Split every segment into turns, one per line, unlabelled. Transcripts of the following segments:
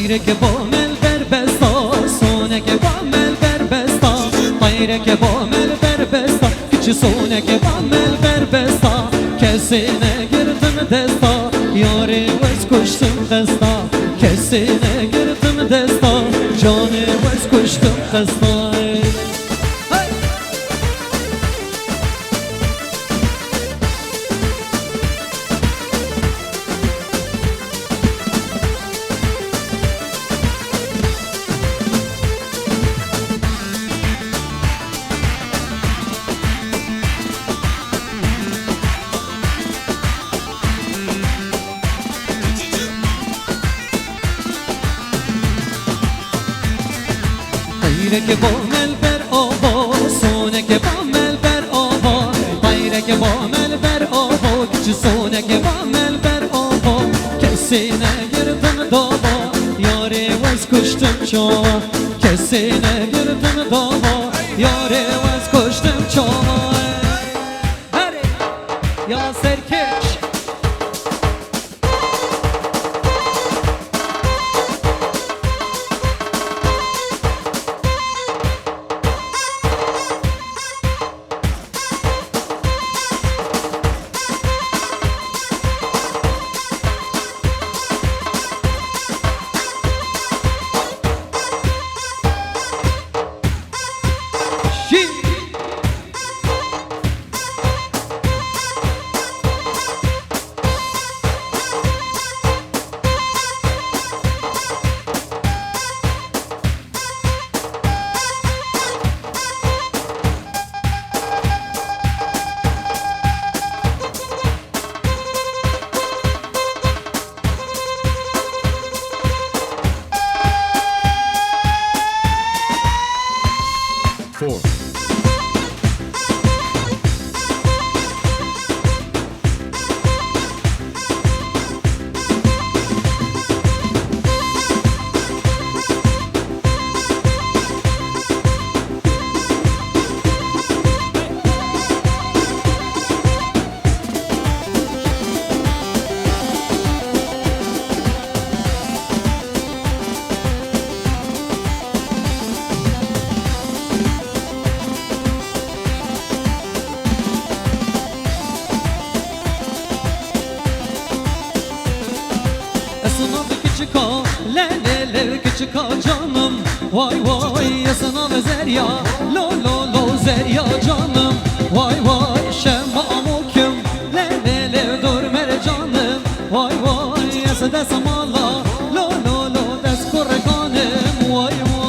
طيرك بومل بربستا سونك بومل بربستا طيرك بومل بربستا كچ سونك بومل بربستا کسی نگردم دستا یاری وز کشتم دستا کسی نگردم دستا جانی وز کشتم دستا طيرك بومل بر آبا سونك بومل بر آبا طيرك بومل بر آبا کچ سونك بومل بر آبا کسی نگردم دابا یاری وز کشتم چاوا کسی نگردم دابا یاری وز کشتم چاوا هره یا سرکش küçük canım vay vay yasana ve zerya lo lo lo zerya canım vay vay şemmam okum le le le dur mere canım vay vay yasa da samalla lo lo lo des kurganım vay vay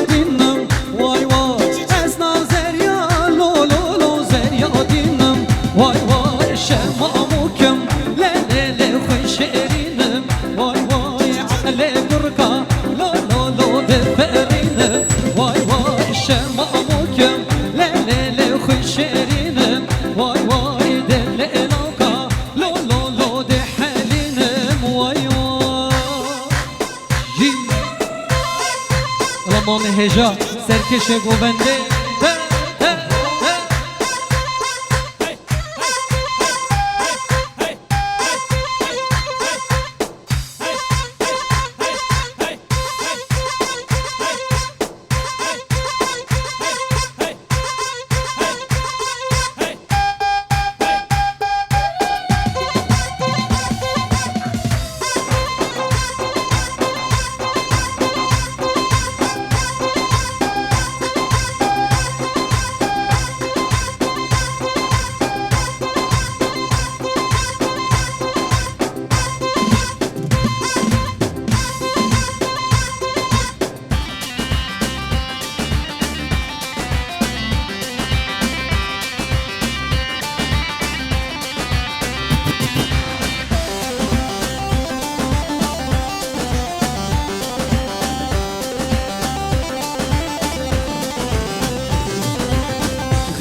dinam vay vay esna zerya lo lo lo zerya dinam vay vay şemmam okum le le le khuşerinim vay vay ale durka lo lo lo deferinim vay vay şemmam okum le le le khuşerinim vay vay delle elaka lo lo lo de halinim vay vay Ramon Heja serkeşe gobende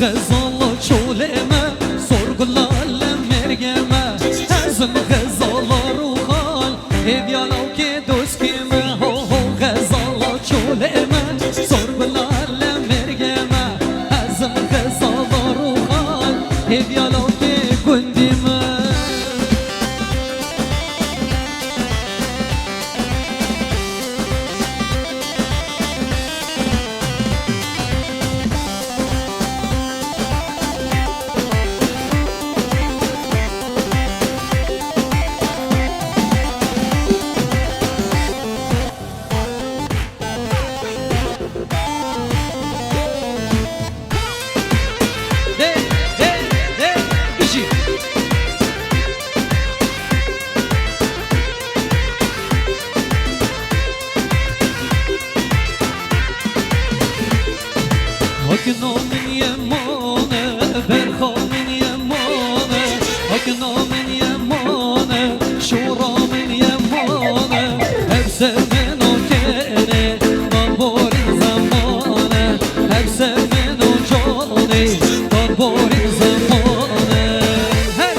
غزال چولمه سرگلال مرگمه ازم غزال روخال هدیالا که دوست کمه غزال چولمه سرگلال مرگمه ازم غزال روخال هدیالا که گندیمه Hakkın omen yemane, berhamen yemane Hakkın omen yemane, şuramen yemane Hep sevmen o kere, barbarin zamane Hep sevmen o cane, barbarin zamane Hey!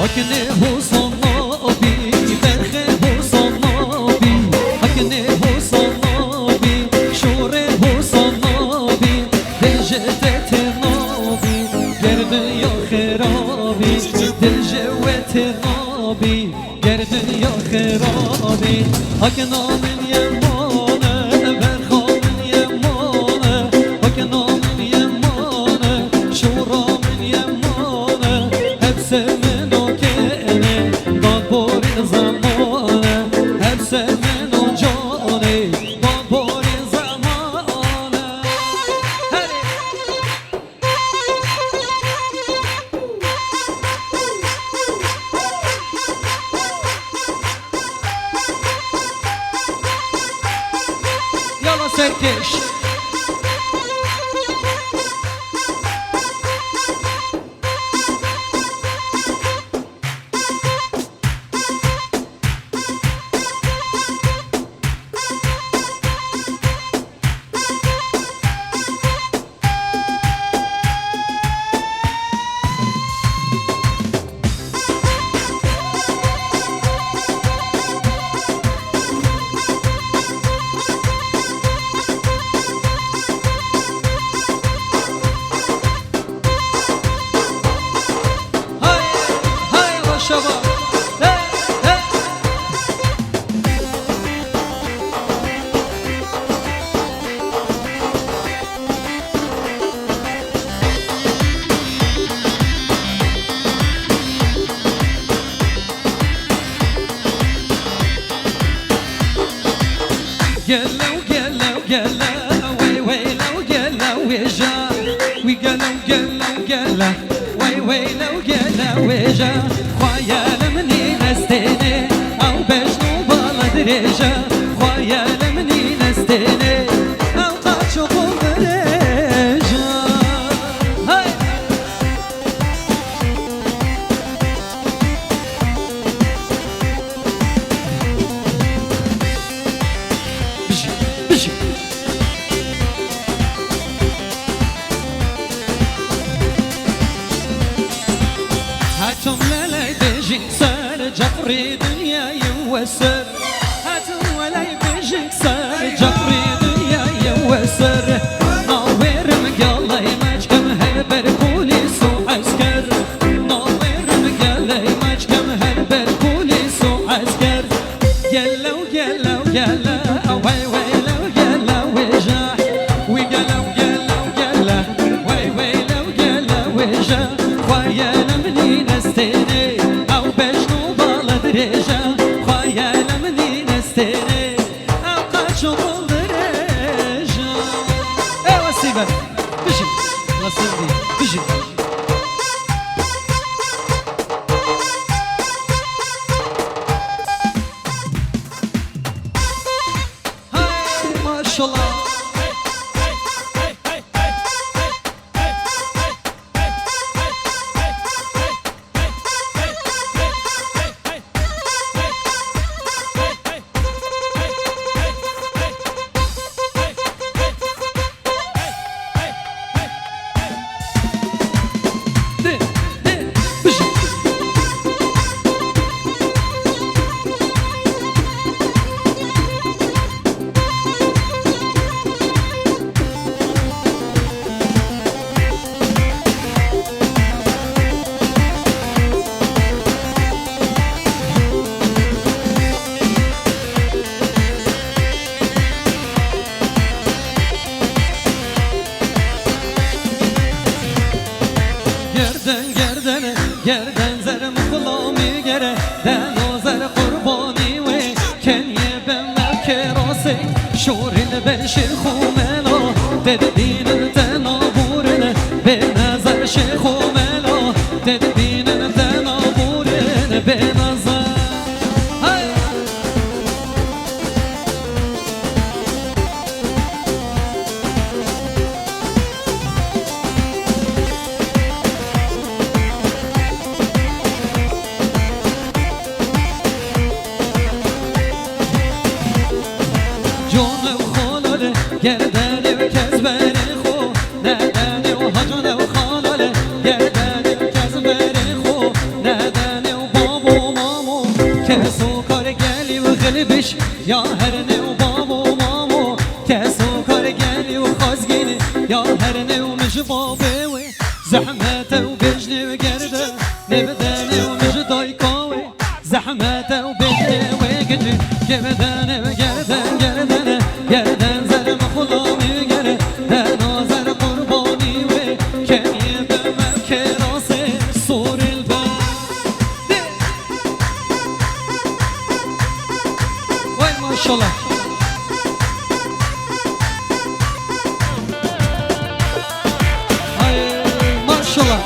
Hakne Husan Nabi, Berhe Husan Nabi Hakne Husan Nabi, Şure Husan Nabi Dejet Nabi, Gerdün ya kherabi Dejet Nabi, Gerdün ya kherabi Hakne amin yemane, Berhamin yemane Hakne amin yemane, Şuramin yemane Hep sevmen sevmen o cane, barbarin zamane Yalla Serkeş Şaba Gelo, gelo, gelo, way, way, low, gelo, weja We gelo, gelo, gelo, way, way, low, gelo, weja خيالمني نستني أو بجنو بلدريجا خيالمني نستني أو قاتشو بريجا هاي بجي بجي هاتم للي بيجيك سر جبري دنيا يوسر هاتم للي بيجيك سر جبري دنيا يوسر ناوير مقالي مجكم هلبر بوليس وعسكر ناوير مقالي مجكم هلبر بوليس وعسكر يلو يلو يلو وي وي لو يلو وجاح ويقلو يلو يلو وي وي لو يلو وجاح خيال مني نستني أو بجنو بالدرجة خيال مني بر بشین لسن دی بشین های ماشالله گردن زرم غلامی گره دن و زر قربانی و کنیه به ملک راسه شورین به شیخ و ملا دد دینن تنابورن به نظر شیخ و ملا دد دینن تنابورن به نظر گردن و کزبر خو ندن و حجن و خالاله گردن و کزبر خو ندن و باب و مامو کسو کار گلی و غلبش یا هرنه و باب و مامو کسو کار گلی و خازگینه یا هرنه و مش بابه و زحمت و بجنه و گرده نبدن و مش دایکاوه زحمت و بجنه و گجه گردن و گردن گردن گردن زرم غلامی گره دن زر قربانی و کنیه به ملک راسه سور البر وای ماشالله های ماشالله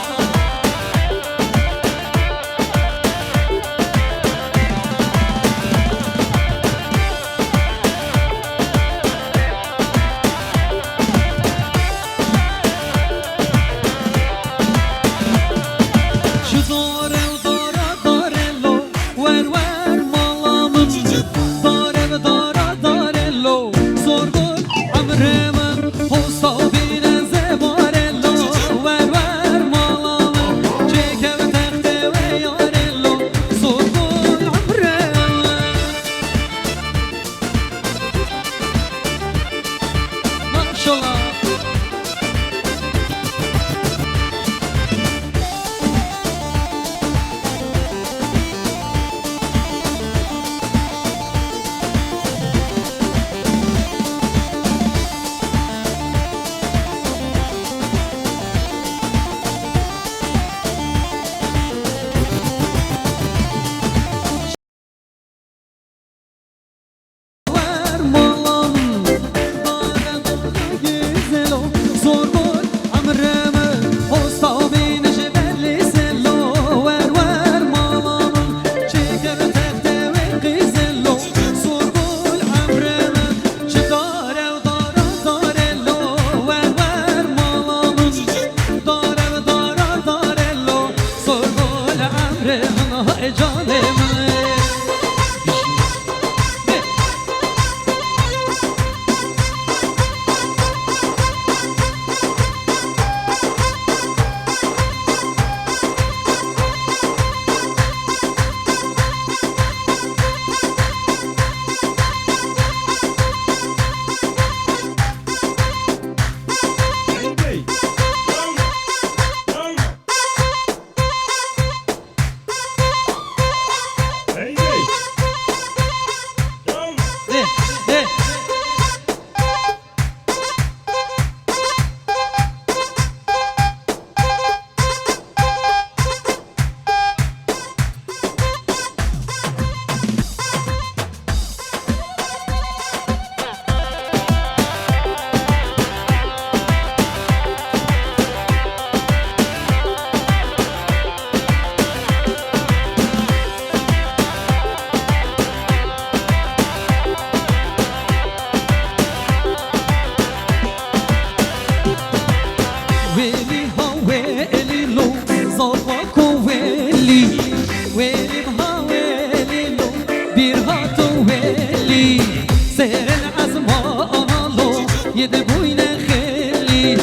يدبوين خلي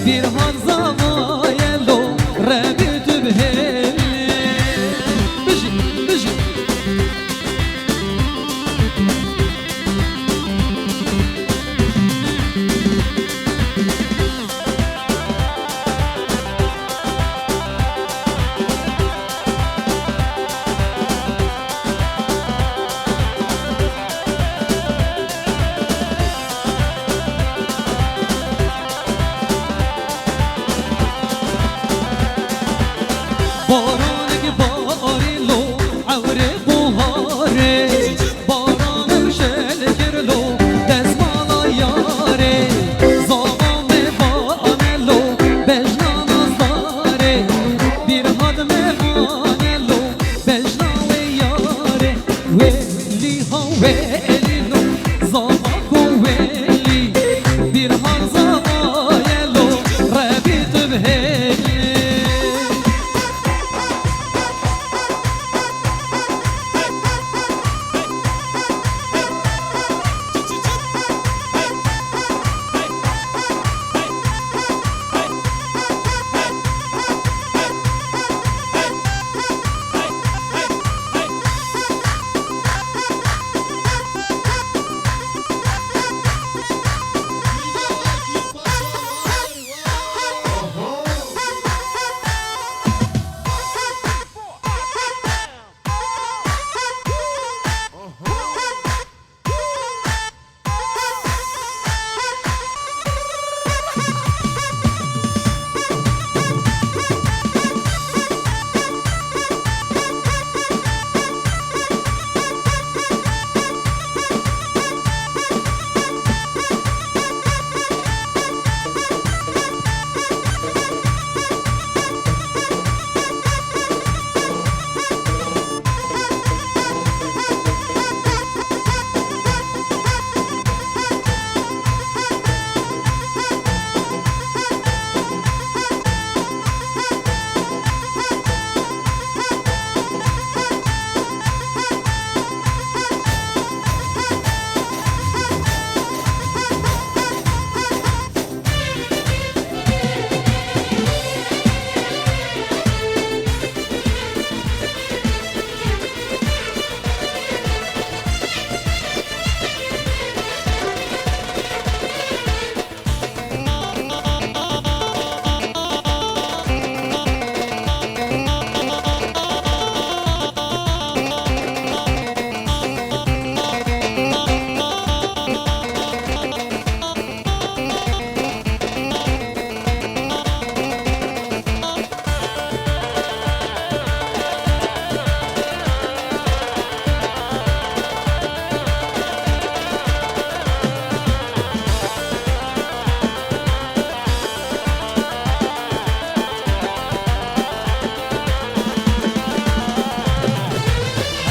بيرهان زمايا لو رابط بهلي بجي بجي بارانك باری لو عوره بوهاره بارانم شلکر لو دزمالا یاره زامام بانه لو بجنان ازداره بیرهاد مهانه لو بجنان یاره ویلی ها ویلی لو زاماکو ویلی بیرهاد زمایه لو ربیت بهلی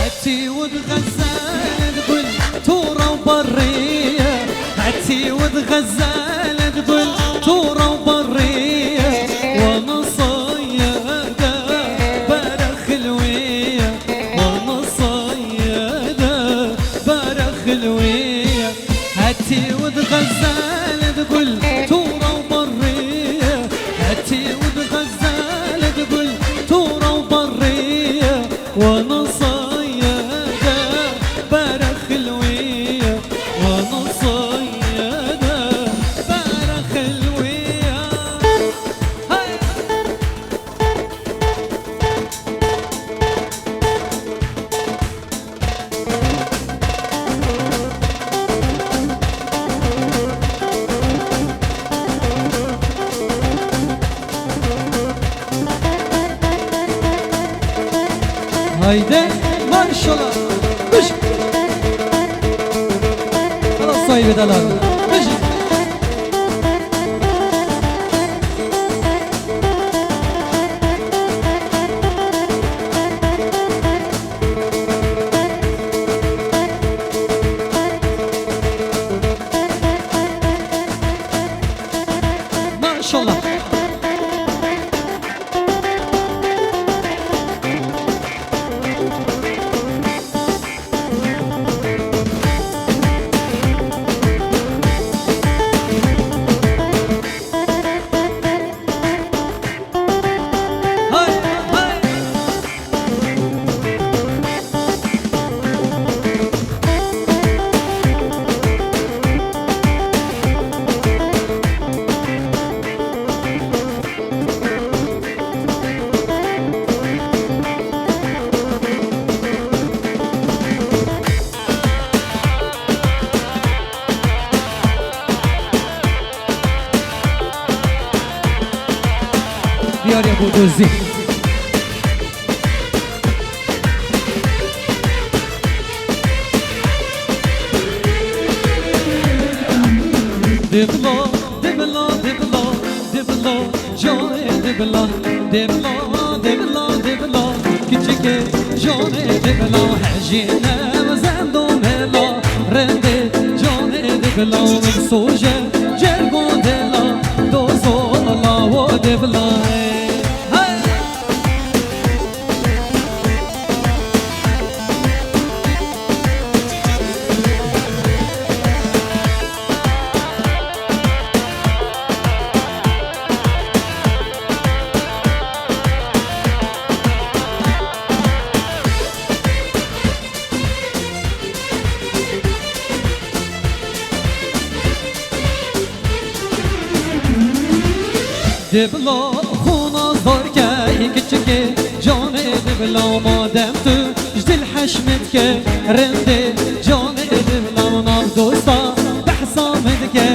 عتي وتغزال تقول تورا وبرية عتي وتغزال تقول تورا وبرية وانا صيادة برخ الوية وانا صيادة برخ الوية عتي وتغزال تقول تورا وبرية عتي وتغزال تقول تورا وبرية وانا هايدي ما شاء الله بش خلاص صايب دلال بش ما شاء الله دیاری بودوزی دبلا دبلا دبلا دبلا جان دبلا دبلا دبلا دبلا küçük جان دبلا حجينا وزندو ملا رند جان دبلا من سوجه جرگون دلا دوزو الله و دبلا دبلا خونا زار که küçük جان دبلا مادم تو جدل حشمت که رند جان دبلا ناف دوستا بحسامت که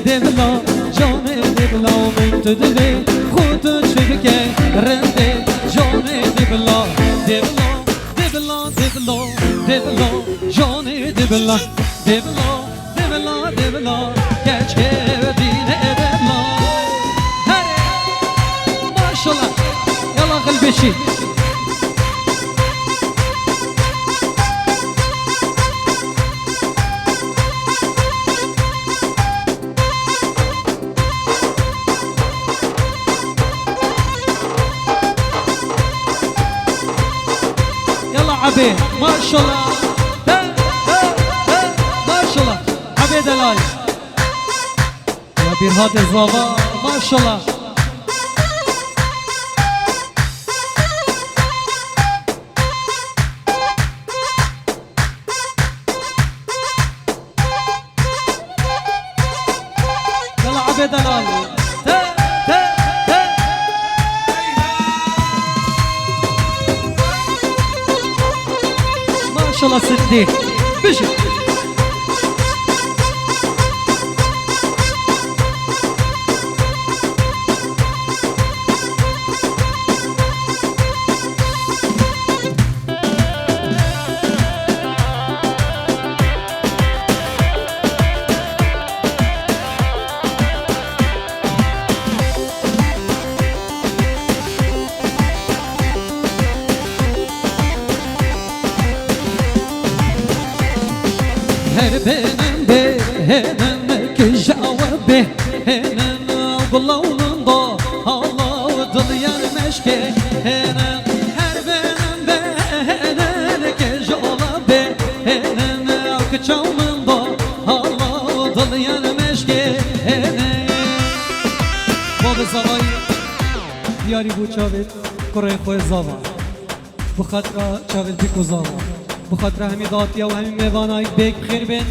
دبلا جان دبلا من تدلی خود شبکه رند جان دبلا دبلا دبلا دبلا دبلا جان دبلا دبلا دبلا دبلا geç dine دبلا maşallah yalla kalbeşi yalla abi maşallah maşallah abi delal ya bir hadi zava maşallah دلال ما شاء الله ستي بشي her benim benim ki cevabı hemen kulağında Allah dılyan meşke hemen her benim benim ki cevabı hemen ki çamında Allah dılyan meşke hemen baba zavay diyari bu çavet Koray koy zava bu khatra çavet biko zava بخاطر همین داتی و همین میوانای بیگ بخیر بین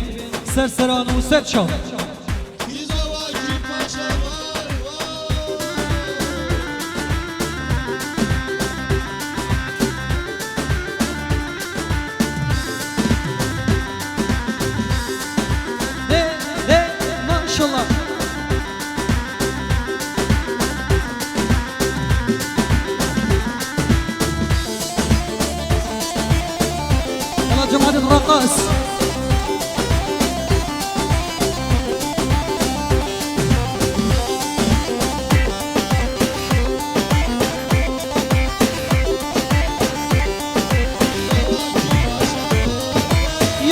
سر سران و سر چاو ماشالله جماعة الرقص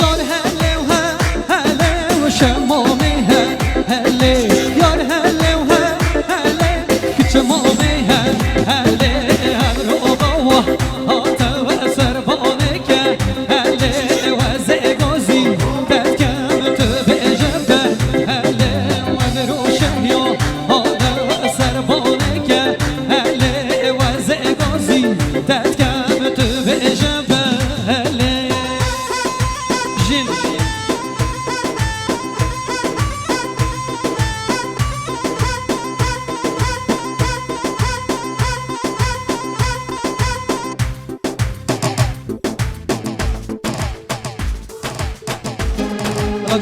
يار هلا وهلا وشمامي هلا يار هلا وهلا كشمامي هلا هالرقوة هاتا وسربانك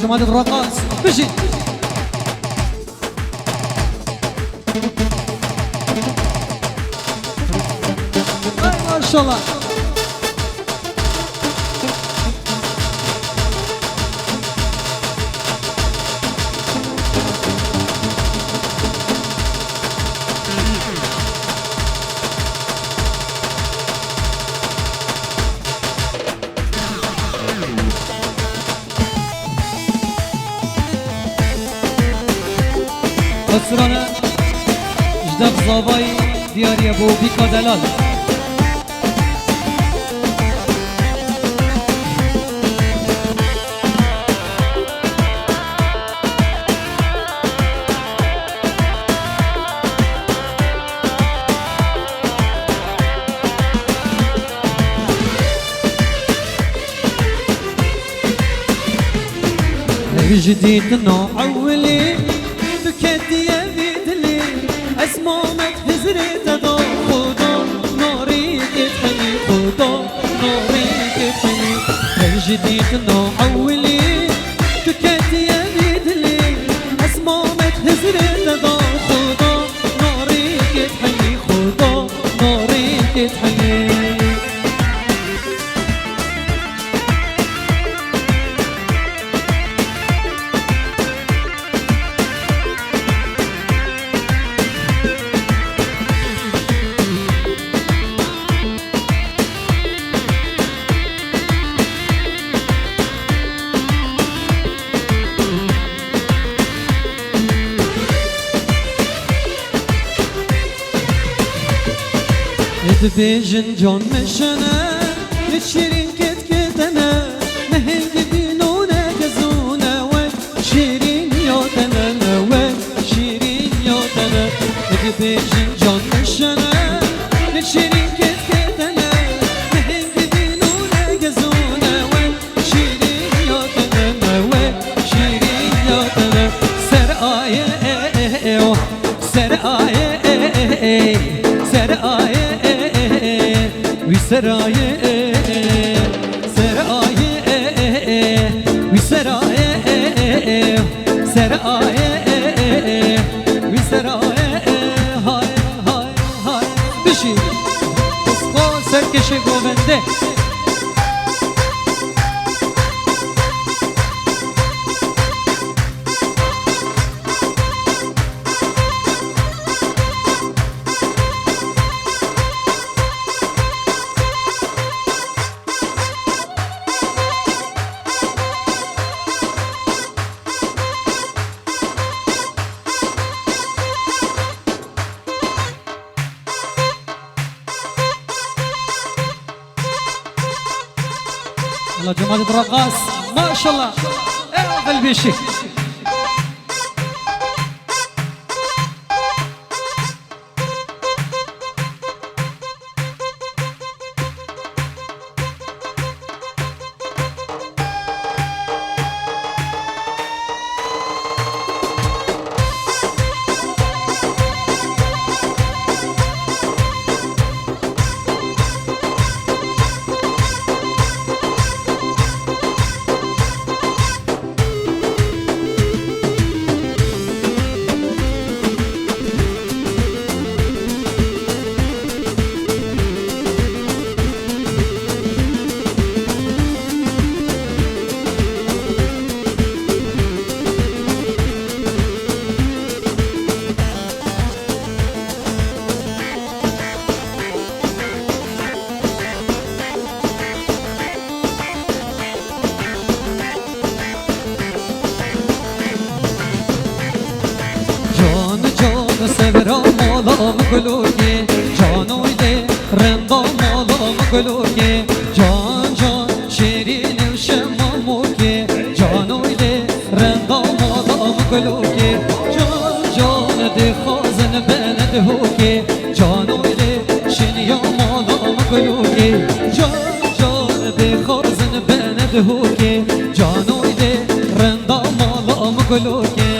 جماعة الرقص بشي شاء الله. خسرانه جدب زابای دیاری ابو بیکا دلال. جديد نعولي بكدي بيدلي اسمومك هزرت دو خدا ناري تحني خدا ناري تحني جديد نعولي بكدي بيدلي اسمومك هزرت دو خدا ناري تحني خدا ناري تحني. بيجن جون مشنا للشيرين كت كتنا مهنج بينونا كزونا وشيرين يوتنا وشيرين يوتنا بيجن جون مشنا للشيرين كت كتنا مهنج بينونا كزونا وشيرين يوتنا وشيرين يوتنا سرقاية سرقاية سرقاية وسرايا سرايا وسرايا سرايا وسرايا هاي هاي هاي بشي اسقال سركش گوونده. يلا جماعة الرقاص ما شاء الله قلبي شيء. سبرا مالام گلوگی جانویده رندام مالام گلوگی جان جان شیرین و شماموگی جانویده رندام مالام گلوگی جان جان ده خازن بند هوگی جانویده شنیا مالام گلوگی جان جان ده خازن بند هوگی جانویده رندام مالام گلوگی.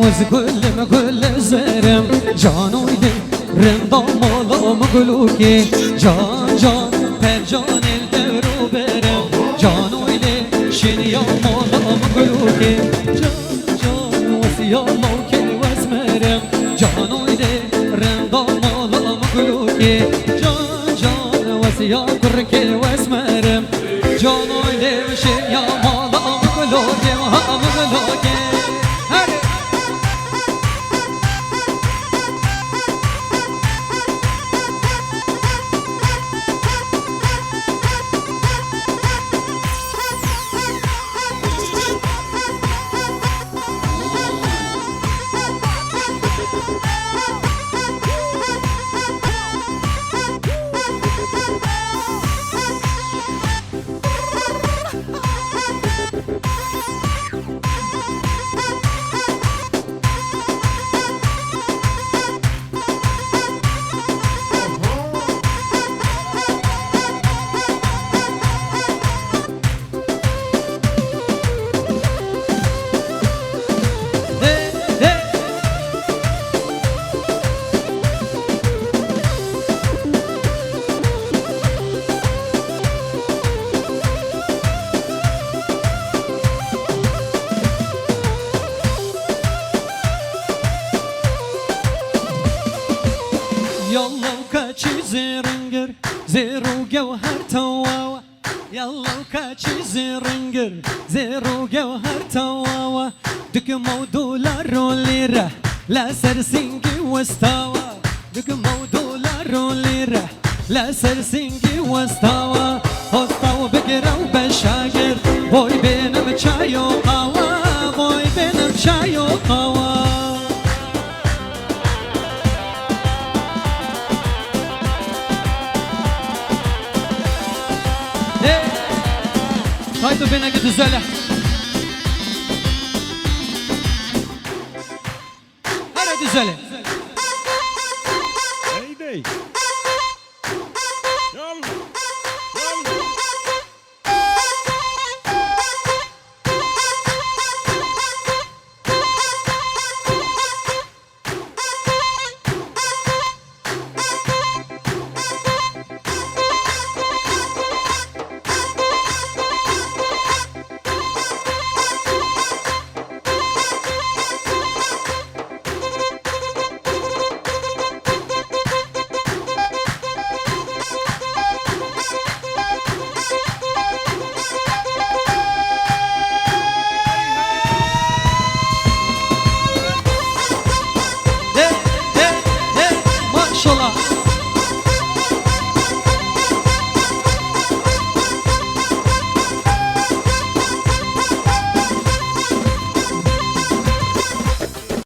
وز كل كل زرم جانو يدي رندام مالا مغلوكي جان جان پرجان الدرو برم جانو يدي شنيا مالا مغلوكي جان جان وسيا موكي واسمرم جانو يدي رندام مالا مغلوكي جان جان وسيا كركي واسمرم جانو يدي شنيا مالا مغلوكي مغلوكي يلا وكاتشي زيرنجر زيرو جوهر تواوا يلا وكاتشي زيرنجر زيرو جوهر تواوا دك دولار وليرة لا سرسنجي واستوى دك دولار وليرة لا سرسنجي واستوى استوى بقرا وبشاقر بوي بين مشاي وقوا بوي بين مشاي وقوا Haydi bana git söyle. Hadi söyle.